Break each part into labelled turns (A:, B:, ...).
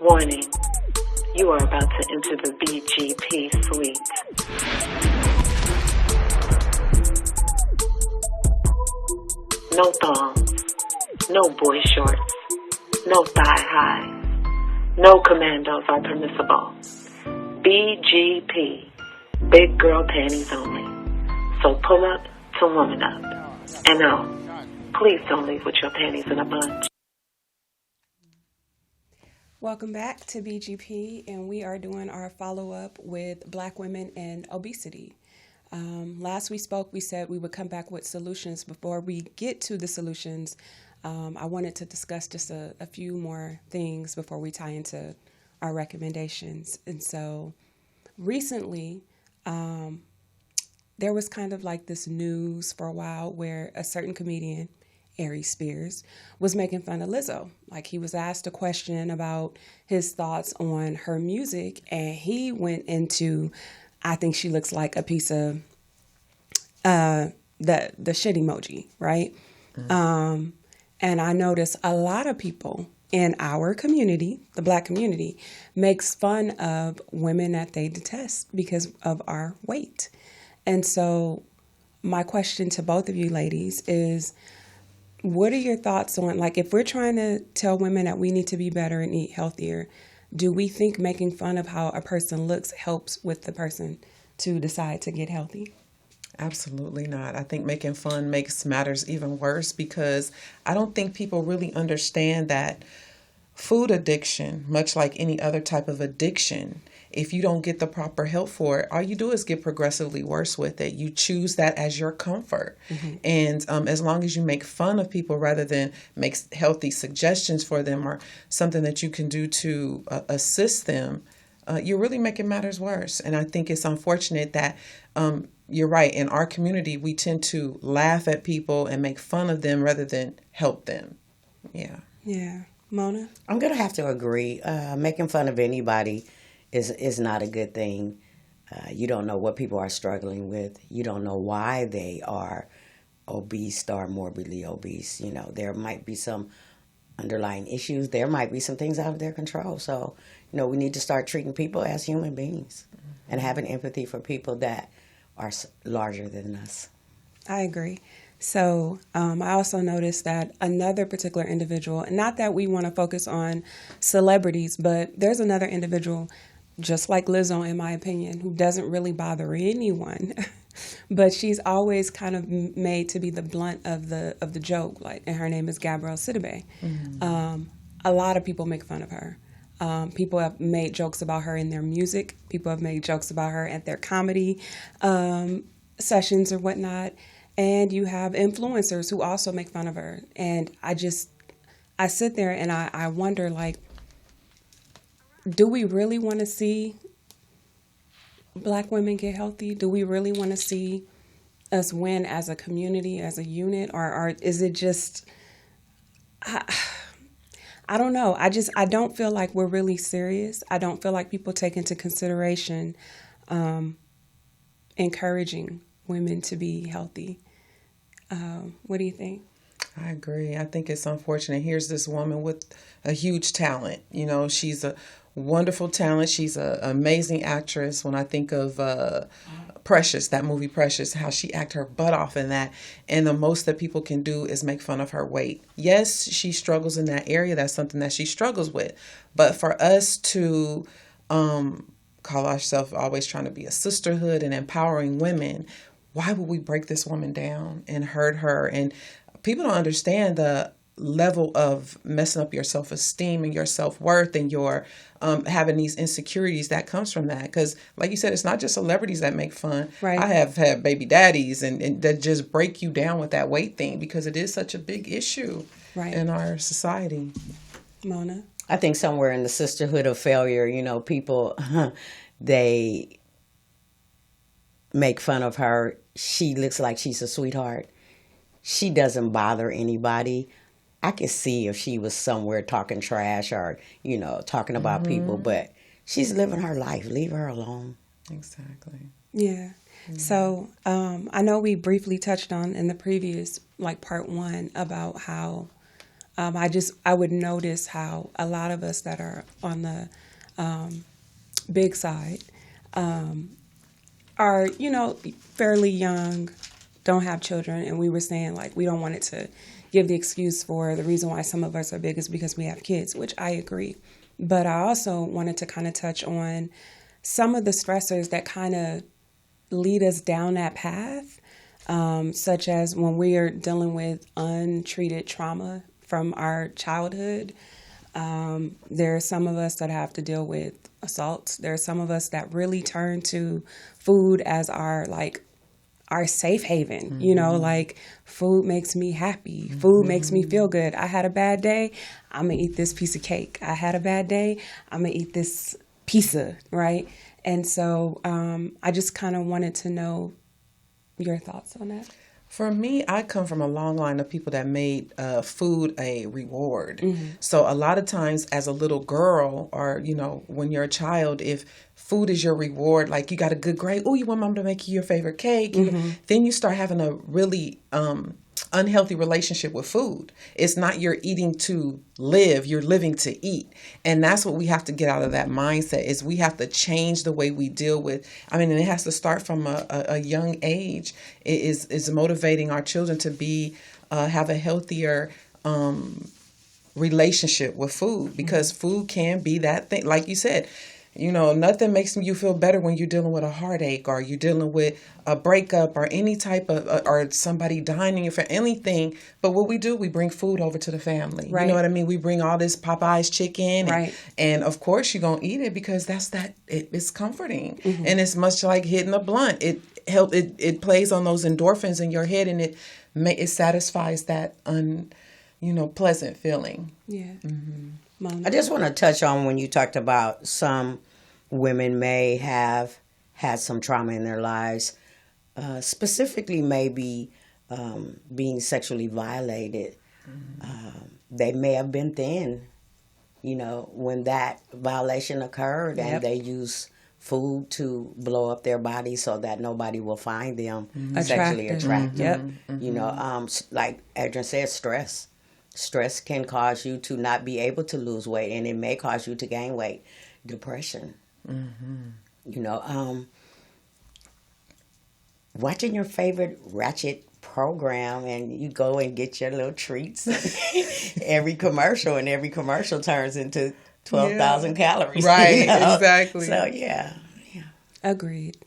A: Warning, you are about to enter the BGP suite. No thongs, no boy shorts, no thigh highs, no commandos are permissible. BGP, big girl panties only. So pull up to woman up. And no, please don't leave with your panties in a bunch.
B: Welcome back to BGP, and we are doing our follow-up with Black women and obesity. Last we spoke, we said we would come back with solutions. Before we get to the solutions, I wanted to discuss just a few more things before we tie into our recommendations. And so recently, there was kind of like this news for a while where a certain comedian, Ari Spears, was making fun of Lizzo. Like, he was asked a question about his thoughts on her music, and he went into, I think she looks like a piece of the shit emoji, right? Mm-hmm. And I noticed a lot of people in our community, the Black community, makes fun of women that they detest because of our weight. And so my question to both of you ladies is, what are your thoughts on, like, if we're trying to tell women that we need to be better and eat healthier, do we think making fun of how a person looks helps with the person to decide to get healthy?
C: Absolutely not. I think making fun makes matters even worse, because I don't think people really understand that food addiction, much like any other type of addiction, if you don't get the proper help for it, all you do is get progressively worse with it. You choose that as your comfort. Mm-hmm. And as long as you make fun of people rather than make healthy suggestions for them or something that you can do to assist them, you're really making matters worse. And I think it's unfortunate that you're right. In our community, we tend to laugh at people and make fun of them rather than help them. Yeah.
B: Yeah. Mona?
D: I'm going to have to agree. Making fun of anybody is not a good thing. You don't know what people are struggling with. You don't know why they are obese or morbidly obese. You know, there might be some underlying issues. There might be some things out of their control. So, you know, we need to start treating people as human beings and having empathy for people that are larger than us.
B: I agree. So I also noticed that another particular individual, and not that we want to focus on celebrities, but there's another individual, just like Lizzo, in my opinion, who doesn't really bother anyone, but she's always kind of made to be the blunt of the joke. Like, and her name is Gabrielle Sidibe. Mm-hmm. A lot of people make fun of her. People have made jokes about her in their music. People have made jokes about her at their comedy sessions or whatnot. And you have influencers who also make fun of her. And I sit there and I wonder, like, do we really want to see Black women get healthy? Do we really want to see us win as a community, as a unit? Or is it just, I don't know. I don't feel like we're really serious. I don't feel like people take into consideration encouraging women to be healthy. What do you think?
C: I agree. I think it's unfortunate. Here's this woman with a huge talent. You know, she's a wonderful talent. She's an amazing actress. When I think of Precious, that movie Precious, how she acted her butt off in that. And the most that people can do is make fun of her weight. Yes, she struggles in that area. That's something that she struggles with. But for us to call ourselves always trying to be a sisterhood and empowering women, why would we break this woman down and hurt her? And people don't understand the level of messing up your self-esteem and your self-worth and your having these insecurities that comes from that. Because like you said, it's not just celebrities that make fun.
B: Right.
C: I have had baby daddies and that just break you down with that weight thing, because it is such a big issue in our society.
B: Mona?
D: I think somewhere in the sisterhood of failure, you know, people, they make fun of her. She looks like she's a sweetheart. She doesn't bother anybody. I could see if she was somewhere talking trash or, you know, talking about people, but she's living her life. Leave her alone.
C: Exactly.
B: Yeah. So I know we briefly touched on in the previous, like part 1, about how I would notice how a lot of us that are on the big side are, you know, fairly young, don't have children, and we were saying like we don't want it to give the excuse for the reason why some of us are big is because we have kids, which I agree. But I also wanted to kind of touch on some of the stressors that kind of lead us down that path, such as when we are dealing with untreated trauma from our childhood. There are some of us that have to deal with assaults. There are some of us that really turn to food as our safe haven. You know, like food makes me happy. Food makes me feel good. I had a bad day, I'm going to eat this piece of cake. I had a bad day, I'm going to eat this pizza, right? And so I just kind of wanted to know your thoughts on that.
C: For me, I come from a long line of people that made food a reward. So a lot of times as a little girl or, you know, when you're a child, if food is your reward, like you got a good grade, oh, you want mom to make you your favorite cake, then you start having a really unhealthy relationship with food. It's not you're eating to live, you're living to eat. And that's what we have to get out of that mindset, is we have to change the way we deal with, I mean, and it has to start from a young age. It is motivating our children to be, have a healthier relationship with food, because food can be that thing. Like you said, you know, nothing makes you feel better when you're dealing with a heartache or you're dealing with a breakup or any type of, or somebody dying for anything. But what we do, we bring food over to the family.
B: Right.
C: You know what I mean? We bring all this Popeye's chicken.
B: Right.
C: And of course you're going to eat it because it's comforting. And it's much like hitting a blunt. It plays on those endorphins in your head, and it satisfies that pleasant feeling.
B: Yeah.
D: I just want to touch on when you talked about some women may have had some trauma in their lives, specifically maybe being sexually violated. They may have been thin, you know, when that violation occurred, and they use food to blow up their body so that nobody will find them sexually attractive. You know, like Adrianne said, stress. Stress can cause you to not be able to lose weight, and it may cause you to gain weight. Depression. You know, watching your favorite ratchet program, and you go and get your little treats. Every commercial turns into 12,000 calories.
C: Right,
D: you know?
C: exactly.
D: So, yeah.
B: Agreed.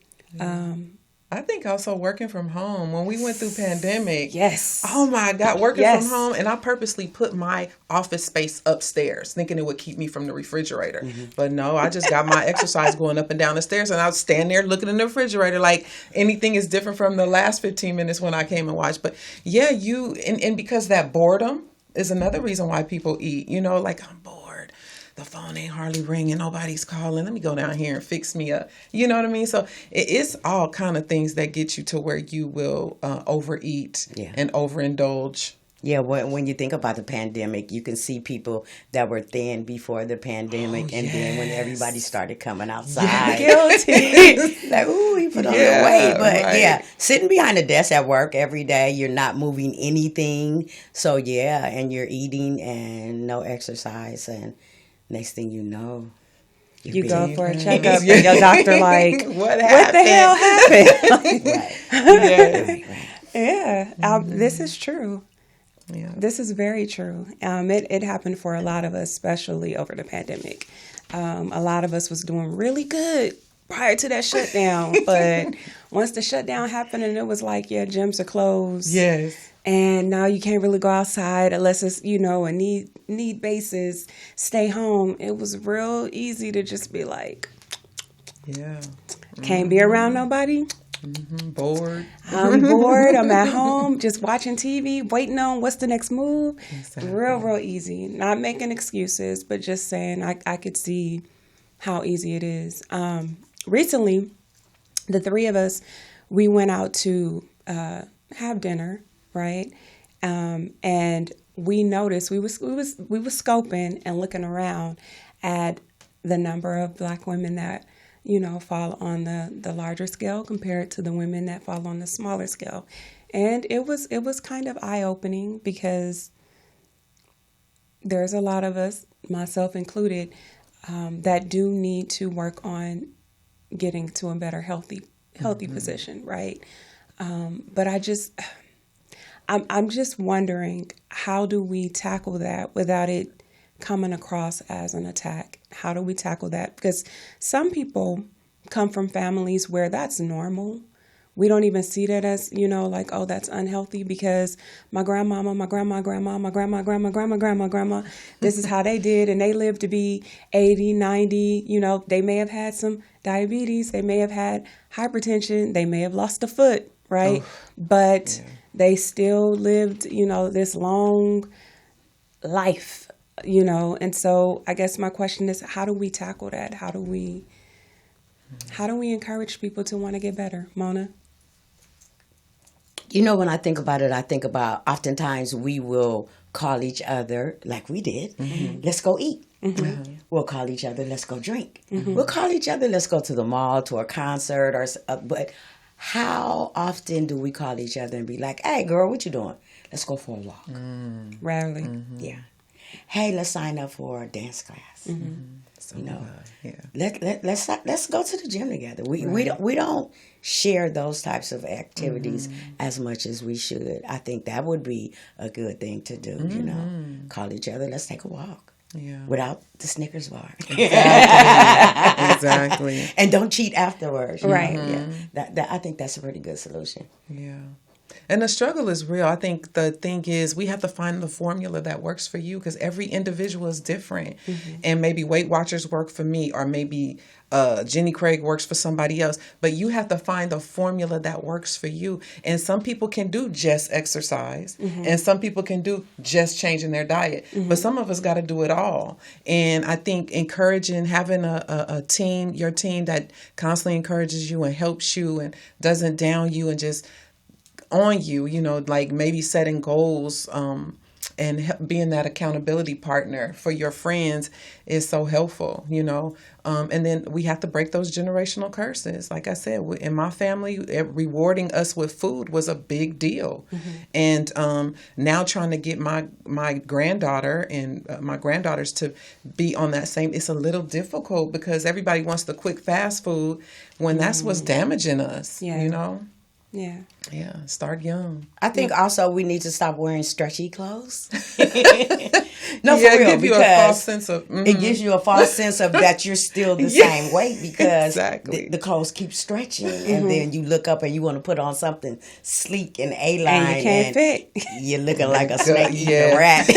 C: I think also working from home, when we went through pandemic.
B: Yes.
C: Oh my God, working from home. And I purposely put my office space upstairs, thinking it would keep me from the refrigerator. But no, I just got my exercise going up and down the stairs, and I was standing there looking in the refrigerator like anything is different from the last 15 minutes when I came and watched. But yeah, and because that boredom is another reason why people eat, you know, like I'm bored. The phone ain't hardly ringing. Nobody's calling. Let me go down here and fix me up. You know what I mean? So it's all kind of things that get you to where you will overeat and overindulge.
D: Yeah, when you think about the pandemic, you can see people that were thin before the pandemic, and then when everybody started coming outside, guilty, like, ooh, he put on the weight. But sitting behind a desk at work every day, you're not moving anything. So and you're eating and no exercise, and next thing you know,
B: you go for a checkup, and your doctor like, what the hell happened? This is true. Yeah. This is very true. It happened for a lot of us, especially over the pandemic. A lot of us was doing really good prior to that shutdown, but once the shutdown happened and it was like, gyms are closed.
C: Yes.
B: And now you can't really go outside unless it's, you know, a need basis, stay home. It was real easy to just be like, can't be around nobody.
C: Bored.
B: I'm bored. I'm at home just watching TV, waiting on what's the next move. Exactly. Real easy. Not making excuses, but just saying I could see how easy it is. Recently, the three of us, we went out to have dinner, right? And we noticed we was scoping and looking around at the number of Black women that, you know, fall on the larger scale compared to the women that fall on the smaller scale. And it was kind of eye-opening because there's a lot of us, myself included, that do need to work on getting to a better healthy position, right? But I'm just wondering, how do we tackle that without it coming across as an attack? How do we tackle that? Because some people come from families where that's normal. We don't even see that as, you know, like, oh, that's unhealthy because my grandmama, my grandma, this is how they did, and they lived to be 80, 90. You know, they may have had some diabetes, they may have had hypertension, they may have lost a foot, right? But they still lived, you know, this long life, you know. And so I guess my question is, how do we tackle that? How do we encourage people to want to get better? Mona?
D: You know, when I think about it, I think about oftentimes we will call each other, like we did, let's go eat. We'll call each other, let's go drink. We'll call each other, let's go to the mall, to a concert, but how often do we call each other and be like, hey, girl, what you doing? Let's go for a walk.
B: Rarely.
D: Yeah. Hey, let's sign up for a dance class.
C: So,
D: you know,
C: yeah.
D: let's go to the gym together. We don't share those types of activities as much as we should. I think that would be a good thing to do. You know, call each other. Let's take a walk.
C: Yeah.
D: Without the Snickers bar.
C: Exactly.
D: And don't cheat afterwards.
B: Right.
D: Yeah. That I think that's a pretty good solution.
C: Yeah. And the struggle is real. I think the thing is we have to find the formula that works for you because every individual is different. And maybe Weight Watchers work for me, or maybe Jenny Craig works for somebody else. But you have to find the formula that works for you. And some people can do just exercise, and some people can do just changing their diet. But some of us got to do it all. And I think encouraging, having a team, your team that constantly encourages you and helps you and doesn't down you and just on you, you know, like maybe setting goals and being that accountability partner for your friends is so helpful, you know. And then we have to break those generational curses. Like I said, in my family, rewarding us with food was a big deal. And now trying to get my granddaughter and my granddaughters to be on that same, it's a little difficult because everybody wants the quick fast food when that's what's damaging us, you know.
B: Yeah.
C: Yeah. Start young.
D: I think also we need to stop wearing stretchy clothes.
C: No,
D: for real,
C: it gives you a false sense of
D: it gives you a false sense of that you're still the same weight because the clothes keep stretching, and then you look up and you want to put on something sleek and A-line,
B: and you can't fit.
D: You're looking like a snake eating a rat,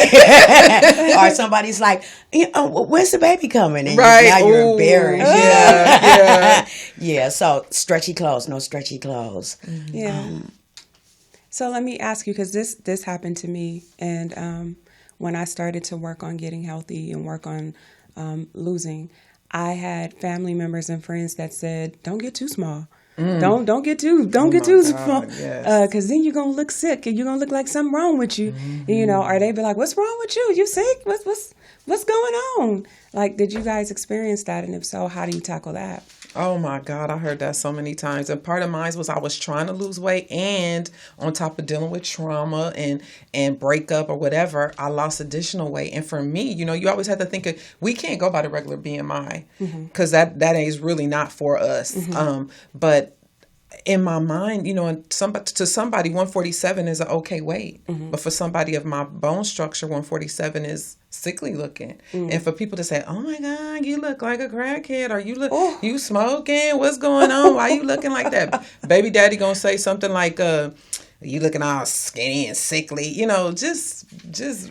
D: or somebody's like, "When's the baby coming?" And now you're embarrassed. Yeah. So stretchy clothes, no stretchy clothes.
B: Yeah. So let me ask you, because this happened to me, and when I started to work on getting healthy and work on losing, I had family members and friends that said, "Don't get too small. Don't get too small, because then you're gonna look sick and you're gonna look like something wrong with you, you know." Or they'd be like, "What's wrong with you? You sick? What's going on?" Like, did you guys experience that? And if so, how do you tackle that?
C: Oh my God, I heard that so many times. And part of mine was I was trying to lose weight, and on top of dealing with trauma and breakup or whatever, I lost additional weight. And for me, you know, you always have to think of, we can't go by the regular BMI because that is really not for us. But in my mind, you know, to somebody, 147 is an okay weight. But for somebody of my bone structure, 147 is sickly looking. And for people to say, "Oh my God, you look like a crackhead," or you smoking, what's going on? Why you looking like that? Baby daddy gonna say something like, "You looking all skinny and sickly," you know, just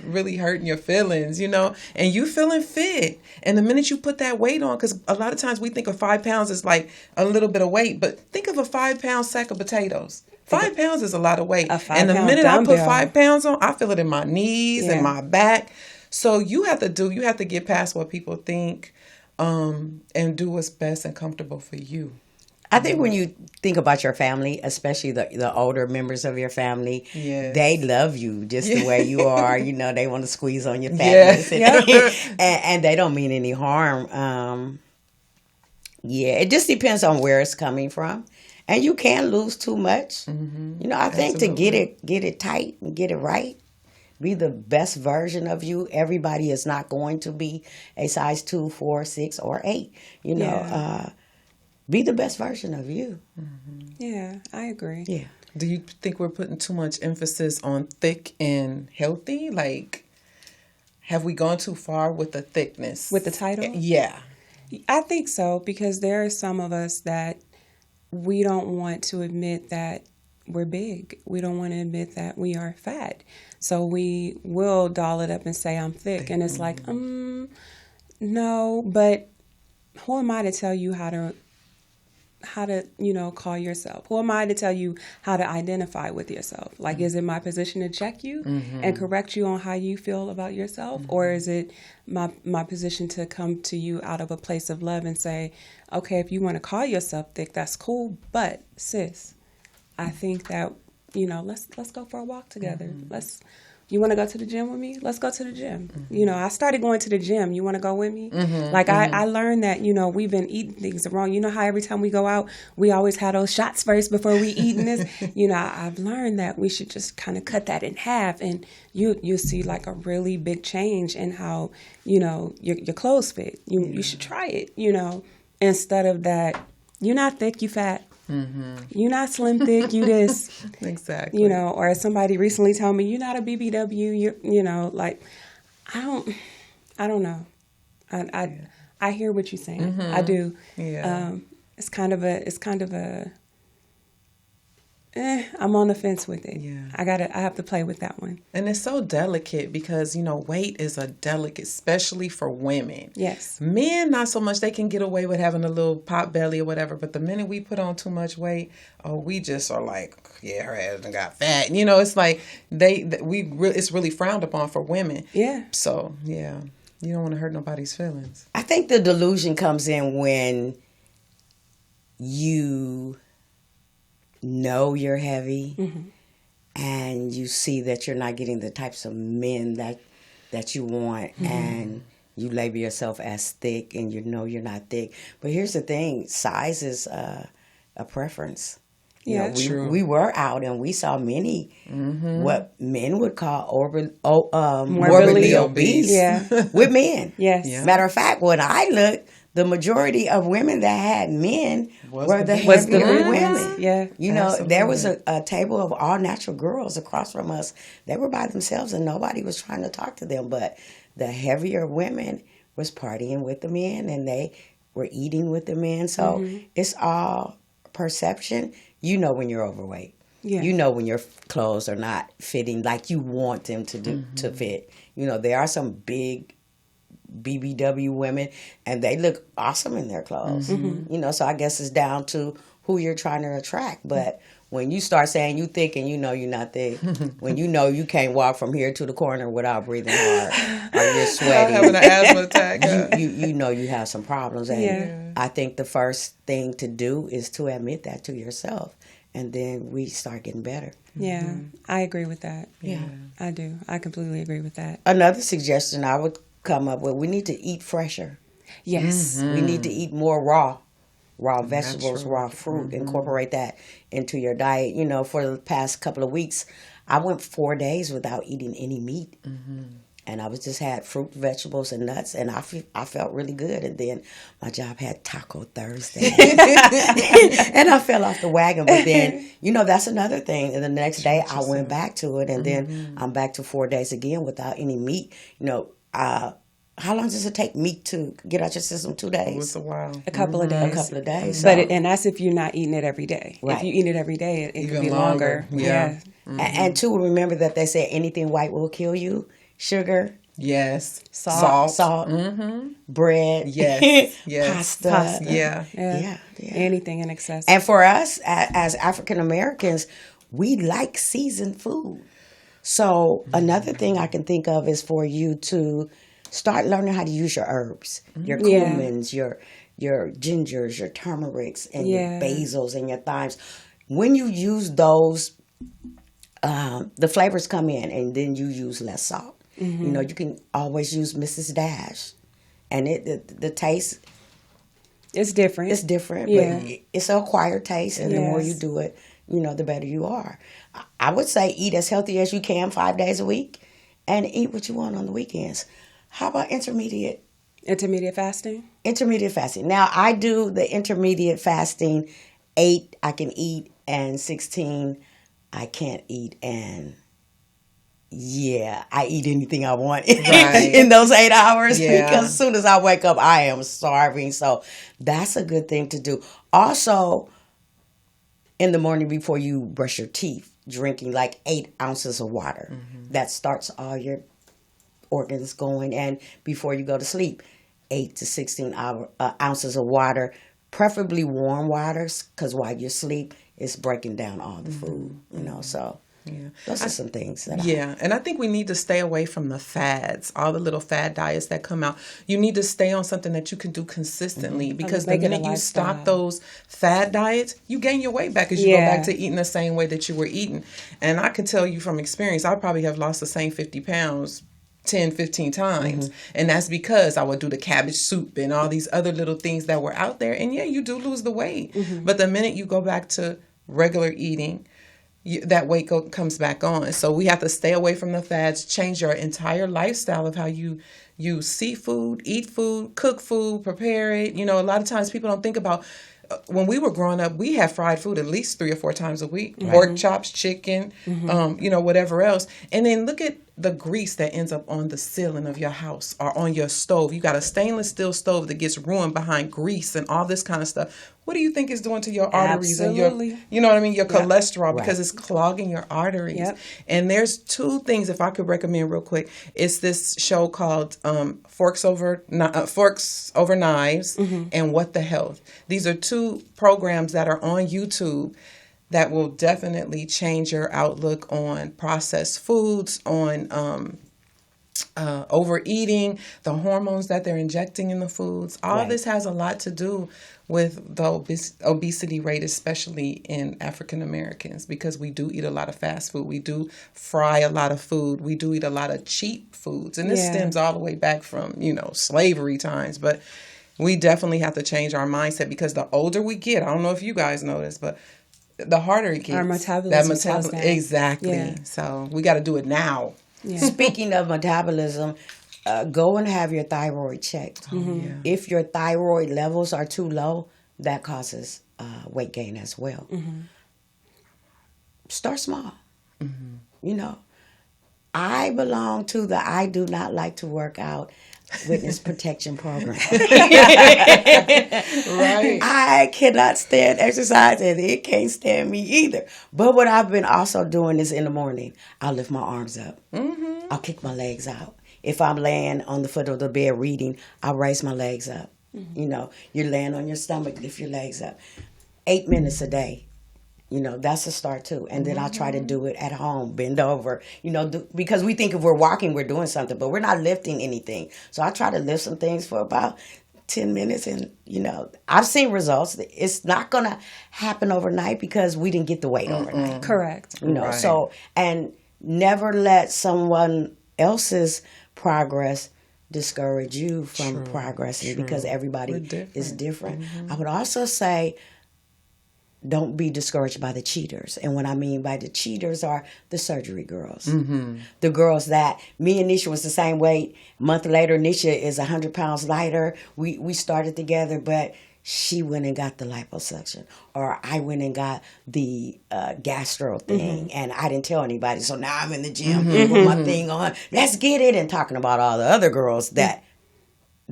C: really hurting your feelings, you know, and you feeling fit. And the minute you put that weight on, because a lot of times we think of 5 pounds as like a little bit of weight, but think of a 5-pound sack of potatoes. 5 pounds is a lot of weight. And the minute I put 5 pounds on, I feel it in my knees and my back. So you have to get past what people think and do what's best and comfortable for you.
D: I think when you think about your family, especially the older members of your family, they love you just the way you are. You know, they want to squeeze on your fatness, and they don't mean any harm. It just depends on where it's coming from, and you can lose too much. You know, I think to get it tight and get it right, be the best version of you. Everybody is not going to be a size 2, 4, 6, or 8. You know. Be the best version of you.
B: Yeah, I agree.
D: Yeah.
C: Do you think we're putting too much emphasis on thick and healthy? Like, have we gone too far with the thickness?
B: With the title?
C: Yeah.
B: I think so, because there are some of us that we don't want to admit that we're big. We don't want to admit that we are fat. So we will doll it up and say, I'm thick. And it's like, no, but who am I to tell you how to, call yourself? Who am I to tell you how to identify with yourself? Like, is it my position to check you and correct you on how you feel about yourself? Or is it my position to come to you out of a place of love and say, okay, if you want to call yourself thick, that's cool. But sis, I think that, let's go for a walk together. You want to go to the gym with me? Let's go to the gym. I started going to the gym. You want to go with me? I learned that, we've been eating things wrong. You know how every time we go out, we always have those shots first before we eating this? I've learned that we should just kind of cut that in half, and you'll see like a really big change in how, your clothes fit. You should try it, instead of that, you're not thick, you fat. You're not slim thick, you this.
C: Exactly.
B: Or as somebody recently told me, you're not a BBW, I don't know. I hear what you're saying. I do.
C: Yeah.
B: It's kind of a I'm on the fence with it.
C: Yeah.
B: I have to play with that one.
C: And it's so delicate because, weight is a delicate, especially for women.
B: Yes.
C: Men, not so much. They can get away with having a little pot belly or whatever. But the minute we put on too much weight, we just are like, yeah, her ass done got fat. It's like it's really frowned upon for women.
B: Yeah.
C: So, yeah, you don't want to hurt nobody's feelings.
D: I think the delusion comes in when you know you're heavy and you see that you're not getting the types of men that you want, and you label yourself as thick, and you're not thick. But here's the thing, size is a preference.
B: True.
D: We were out and we saw many what men would call morbidly obese with men.
B: Yes.
C: Yeah.
D: Matter of fact, when I looked, the majority of women that had men were the
B: was the
D: heavier women.
B: Yeah.
D: There was a table of all natural girls across from us. They were by themselves and nobody was trying to talk to them. But the heavier women was partying with the men and they were eating with the men. So it's all perception. You know when you're overweight. Yeah. You know when your clothes are not fitting like you want them to fit. There are some big BBW women, and they look awesome in their clothes. So I guess it's down to who you're trying to attract. But when you start saying you thick and you're not thick, when you can't walk from here to the corner without breathing hard, or you're sweating,
C: having an asthma attack,
D: you have some problems. And I think the first thing to do is to admit that to yourself, and then we start getting better.
B: Yeah, I agree with that. Yeah, I do. I completely agree with that.
D: Another suggestion I would come up with, we need to eat fresher.
B: Yes.
D: We need to eat more raw vegetables, raw fruit. Incorporate that into your diet. For the past couple of weeks, I went 4 days without eating any meat. And I just had fruit, vegetables, and nuts, and I felt really good. And then my job had Taco Thursday. And I fell off the wagon. But then, that's another thing. And the next day, I went back to it, and then I'm back to 4 days again without any meat. How long does it take meat to get out your system? 2 days?
C: It's a while.
B: A couple of days.
D: A couple of days.
B: But and that's if you're not eating it every day.
D: Right.
B: If you eat it every day, it could be
C: longer.
B: Yeah.
D: And two, remember that they say anything white will kill you. Sugar.
C: Yes.
D: Salt. Bread.
C: Yes.
D: Pasta.
B: Yeah. Anything in excess.
D: And for us, as African Americans, we like seasoned food. So another thing I can think of is for you to Start learning how to use your herbs, your cumins, your gingers, your turmerics, and your basils and your thymes. When you use those, the flavors come in, and then you use less salt. You know, you can always use Mrs. Dash, and the taste.
B: It's different.
D: It's different, but it's an acquired taste, and the more you do it, you know, the better you are. I would say eat as healthy as you can 5 days a week, and eat what you want on the weekends. How about intermediate
B: fasting?
D: Intermediate fasting. Now, I do the intermediate fasting. 8 I can eat, and 16 I can't eat, and I eat anything I want in those 8 hours because as soon as I wake up, I am starving. So that's a good thing to do. Also, in the morning before you brush your teeth, drinking like 8 ounces of water. That starts all your organs going. And before you go to sleep, 8 to 16 ounces of water, preferably warm waters, because while you sleep, it's breaking down all the food, you know, so... Yeah, those are some things that
C: and I think we need to stay away from the fads, all the little fad diets that come out. You need to stay on something that you can do consistently because the minute you stop those fad diets, you gain your weight back as you go back to eating the same way that you were eating. And I can tell you from experience, I probably have lost the same 50 pounds 10, 15 times. And that's because I would do the cabbage soup and all these other little things that were out there. And you do lose the weight. But the minute you go back to regular eating, that weight comes back on. So we have to stay away from the fads, change your entire lifestyle of how you see food, eat food, cook food, prepare it. You know, a lot of times people don't think about, when we were growing up, we had fried food at least 3 or 4 times a week. Pork chops, chicken, you know, whatever else. And then look at the grease that ends up on the ceiling of your house or on your stove. You got a stainless steel stove that gets ruined behind grease and all this kind of stuff. What do you think it's doing to your arteries and your, you know what I mean, your cholesterol, because it's clogging your arteries. And there's 2 things, if I could recommend real quick. It's this show called Forks Over Knives and What the Health. These are 2 programs that are on YouTube that will definitely change your outlook on processed foods, on overeating, the hormones that they're injecting in the foods. All of this has a lot to do with the obesity rate, especially in African Americans, because we do eat a lot of fast food. We do fry a lot of food. We do eat a lot of cheap foods. And this stems all the way back from, you know, slavery times. But we definitely have to change our mindset because the older we get, I don't know if you guys know this, but the harder it gets.
B: Our metabolism slows down.
C: Exactly. Yeah. So we got to do it now.
D: Yeah. Speaking of metabolism, go and have your thyroid checked. If your thyroid levels are too low, that causes weight gain as well. Start small. You know, I belong to the I do not like to work out witness protection program. I cannot stand exercise, and it can't stand me either. But what I've been also doing is in the morning, I'll lift my arms up. I'll kick my legs out. If I'm laying on the foot of the bed reading, I'll raise my legs up. You know, you're laying on your stomach, lift your legs up. 8 minutes a day. You know, that's a start too. And then I'll try to do it at home, bend over, you know, because we think if we're walking, we're doing something, but we're not lifting anything. So I try to lift some things for about 10 minutes and, you know, I've seen results. It's not going to happen overnight because we didn't get the weight overnight.
B: Correct.
D: You know, so, and never let someone else's progress discourage you from progressing because everybody is different. I would also say, don't be discouraged by the cheaters. And what I mean by the cheaters are the surgery girls. The girls that, me and Neisha was the same weight. A month later, Neisha is 100 pounds lighter. We started together, but she went and got the liposuction. Or I went and got the gastro thing, and I didn't tell anybody. So now I'm in the gym with my thing on. Let's get it. And talking about all the other girls that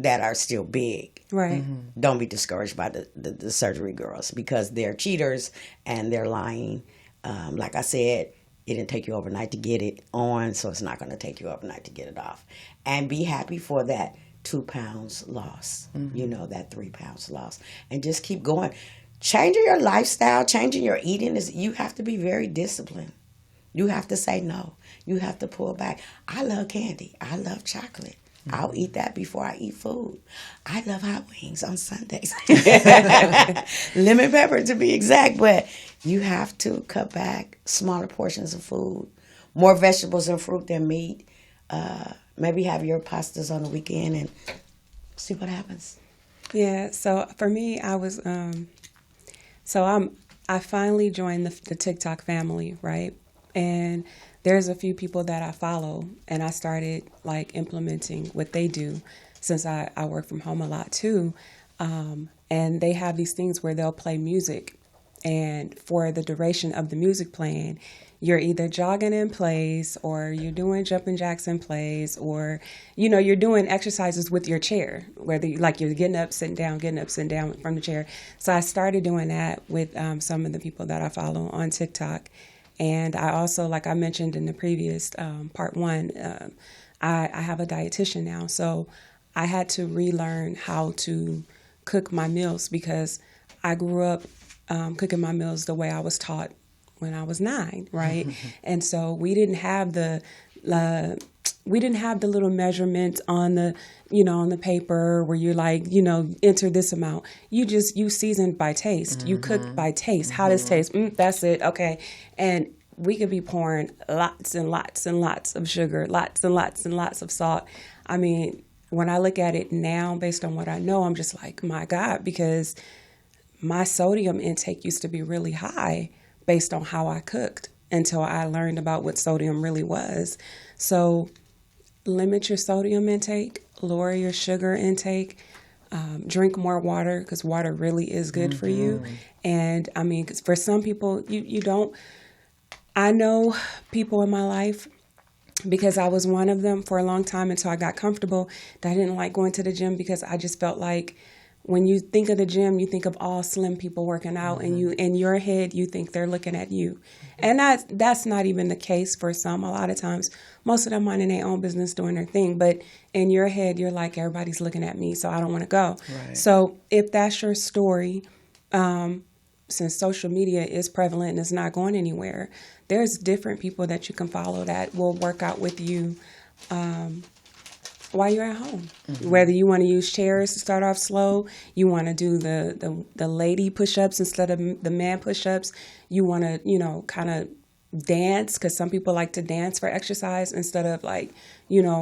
D: are still big.
B: Right.
D: Don't be discouraged by the surgery girls because they're cheaters and they're lying. Like I said, it didn't take you overnight to get it on, so it's not going to take you overnight to get it off. And be happy for that 2 pounds loss, you know, that 3 pounds loss. And just keep going. Changing your lifestyle, changing your eating, you have to be very disciplined. You have to say no. You have to pull back. I love candy. I love chocolate. I'll eat that before I eat food. I love hot wings on Sundays. Lemon pepper to be exact, but you have to cut back smaller portions of food, more vegetables and fruit than meat. Maybe have your pastas on the weekend and see what happens.
B: Yeah, so for me, I was, I finally joined the TikTok family, right? And there's a few people that I follow, and I started like implementing what they do since I work from home a lot too. And they have these things where they'll play music, and for the duration of the music playing, you're either jogging in place or you're doing jumping jacks in place, or, you're doing exercises with your chair, whether you're getting up, sitting down from the chair. So I started doing that with some of the people that I follow on TikTok. And I also, like I mentioned in the previous part one, I have a dietitian now. So I had to relearn how to cook my meals because I grew up cooking my meals the way I was taught when I was 9, right? And so we didn't have the little measurements on the, on the paper where you're like, enter this amount. You seasoned by taste. You cooked by taste. How does taste? That's it. Okay. And we could be pouring lots and lots and lots of sugar, lots and lots and lots of salt. I mean, when I look at it now, based on what I know, I'm just like, my God, because my sodium intake used to be really high based on how I cooked until I learned about what sodium really was. So limit your sodium intake, lower your sugar intake, drink more water because water really is good for you. And I mean, 'cause for some people, you don't. I know people in my life, because I was one of them for a long time until I got comfortable, that I didn't like going to the gym because I just felt like when you think of the gym, you think of all slim people working out, and you, in your head, you think they're looking at you. And that's not even the case for some. A lot of times, most of them minding their own business, doing their thing. But in your head, you're like, everybody's looking at me, so I don't want to go. Right. So if that's your story, since social media is prevalent and it's not going anywhere, there's different people that you can follow that will work out with you while you're at home. Whether you want to use chairs to start off slow, you want to do the lady push-ups instead of the man push-ups, you want to, kind of dance, because some people like to dance for exercise instead of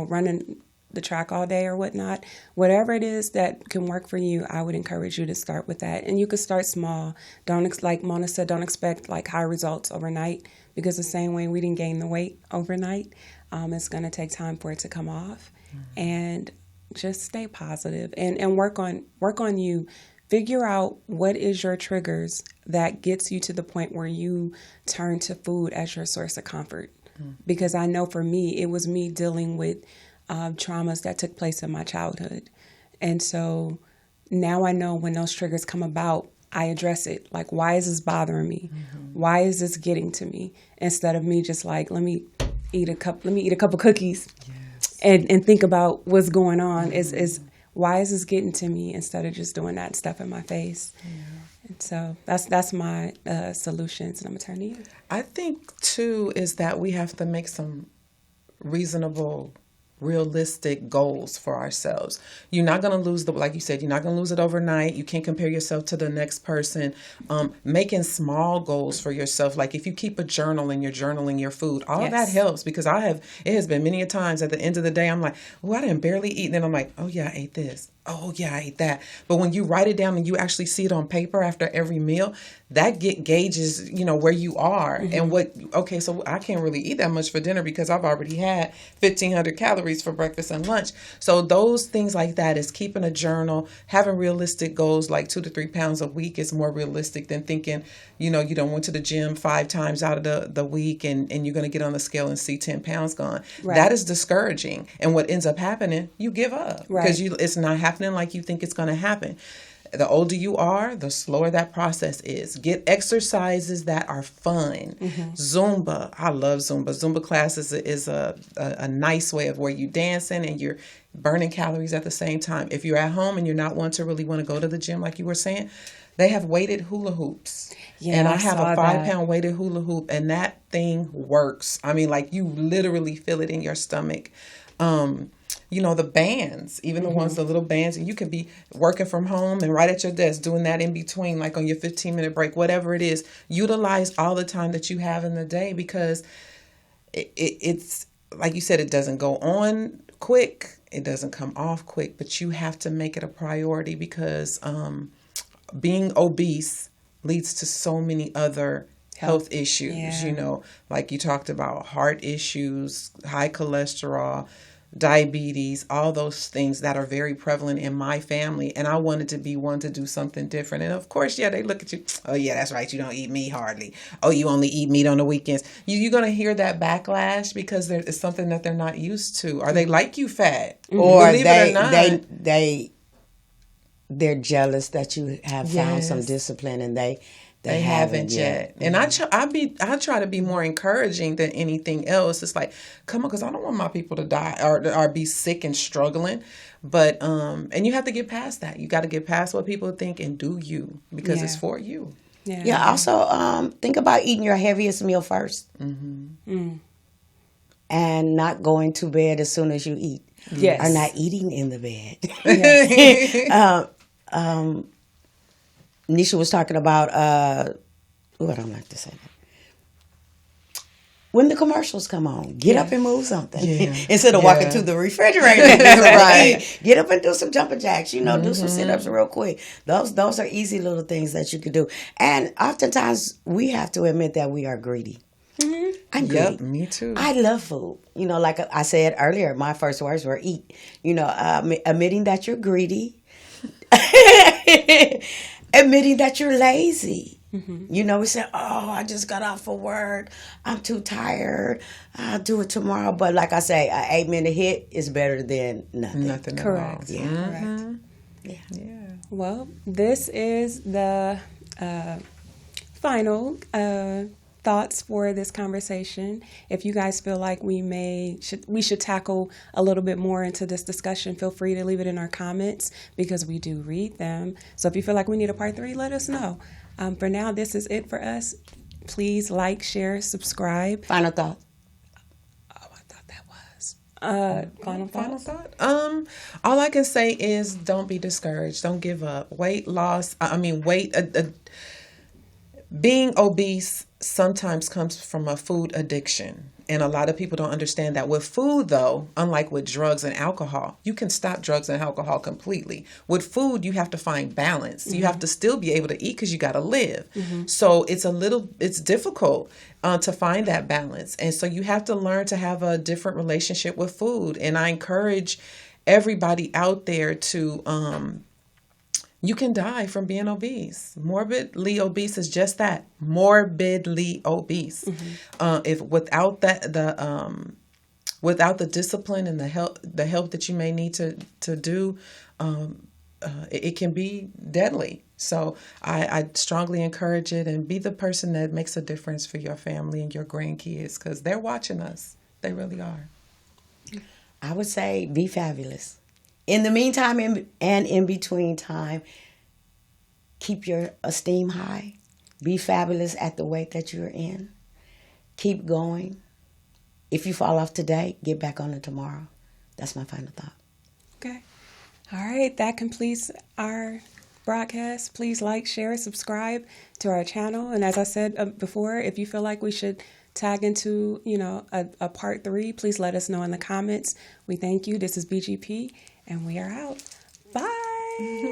B: running the track all day or whatnot. Whatever it is that can work for you, I would encourage you to start with that. And you could start small. Like Mona said, don't expect like high results overnight, because the same way we didn't gain the weight overnight, it's going to take time for it to come off. And just stay positive and work on you. Figure out what is your triggers that gets you to the point where you turn to food as your source of comfort. Because I know for me, it was me dealing with traumas that took place in my childhood. And so now I know when those triggers come about, I address it. Like, why is this bothering me? Why is this getting to me? Instead of me just like, let me eat a couple cookies. And think about what's going on. Is why is this getting to me, instead of just doing that stuff in my face. And so that's my solutions, and I'm gonna turn to you.
C: I think too is that we have to make some reasonable, realistic goals for ourselves. You're not going to lose like you said, you're not going to lose it overnight. You can't compare yourself to the next person. Making small goals for yourself. Like if you keep a journal and you're journaling your food, all of that helps, because it has been many a times at the end of the day, I'm like, oh, I didn't barely eat. And then I'm like, oh yeah, I ate this. Oh yeah, I ate that. But when you write it down and you actually see it on paper after every meal, that gauges, where you are and okay, so I can't really eat that much for dinner because I've already had 1,500 calories for breakfast and lunch. So those things like that is keeping a journal, having realistic goals, like 2 to 3 pounds a week is more realistic than thinking, you don't went to the gym 5 times out of the week and you're going to get on the scale and see 10 pounds gone. Right. That is discouraging. And what ends up happening, you give up because it's not happening like you think it's going to happen. The older you are, the slower that process is. Get exercises that are fun. Zumba. I love Zumba. Zumba classes is a nice way of where you're dancing and you're burning calories at the same time. If you're at home and you're not one to really want to go to the gym, like you were saying, they have weighted hula hoops. Yeah, and I have a 5-pound weighted hula hoop, and that thing works. I mean, like you literally feel it in your stomach. the bands, even the ones, the little bands, and you can be working from home and right at your desk doing that in between, like on your 15-minute break, whatever it is. Utilize all the time that you have in the day, because it's like you said, it doesn't go on quick. It doesn't come off quick, but you have to make it a priority, because being obese leads to so many other health issues, like you talked about, heart issues, high cholesterol, diabetes, all those things that are very prevalent in my family. And I wanted to be one to do something different. And of course, they look at you. Oh, yeah, that's right. You don't eat meat hardly. Oh, you only eat meat on the weekends. You're going to hear that backlash because it's something that they're not used to. Or they like you fat.
D: Or
C: believe it or not.
D: they're jealous that you have found some discipline, and they haven't yet.
C: And I try to be more encouraging than anything else. It's like, come on, because I don't want my people to die or be sick and struggling. But and you have to get past that. You got to get past what people think and do you, because it's for you.
D: Yeah. Also, think about eating your heaviest meal first, and not going to bed as soon as you eat.
B: Yes.
D: Or not eating in the bed. Neisha was talking about, I don't like to say that. When the commercials come on, get up and move something. Instead of walking to the refrigerator. Right. Get up and do some jumping jacks, do some sit-ups real quick. Those are easy little things that you can do. And oftentimes we have to admit that we are greedy. I'm greedy.
C: Yep, me too.
D: I love food. Like I said earlier, my first words were eat. Admitting that you're greedy. Admitting that you're lazy. We say, oh, I just got off of work. I'm too tired. I'll do it tomorrow. But like I say, an 8-minute hit is better than nothing.
C: Nothing
B: Correct.
C: at all.
D: Yeah.
B: Correct.
D: Yeah.
B: Well, this is the final thoughts for this conversation. If you guys feel like we should tackle a little bit more into this discussion, feel free to leave it in our comments, because we do read them. So if you feel like we need a part 3, let us know. For now, this is it for us. Please like, share, subscribe.
D: Final thought.
B: Oh, I thought that was final thought.
C: All I can say is don't be discouraged. Don't give up. Being obese sometimes comes from a food addiction. And a lot of people don't understand that. With food, though, unlike with drugs and alcohol, you can stop drugs and alcohol completely. With food, you have to find balance. You have to still be able to eat, because you got to live. So it's difficult to find that balance. And so you have to learn to have a different relationship with food. And I encourage everybody out there to... you can die from being obese. Morbidly obese is just that, morbidly obese. If without the discipline and the help that you may need to do, it can be deadly. So I strongly encourage it, and be the person that makes a difference for your family and your grandkids, because they're watching us. They really are.
D: I would say be fabulous. In the meantime and in between time, keep your esteem high. Be fabulous at the weight that you're in. Keep going. If you fall off today, get back on it tomorrow. That's my final thought.
B: Okay. All right. That completes our broadcast. Please like, share, subscribe to our channel. And as I said before, if you feel like we should tag into, a part 3, please let us know in the comments. We thank you. This is BGP, and we are out. Bye.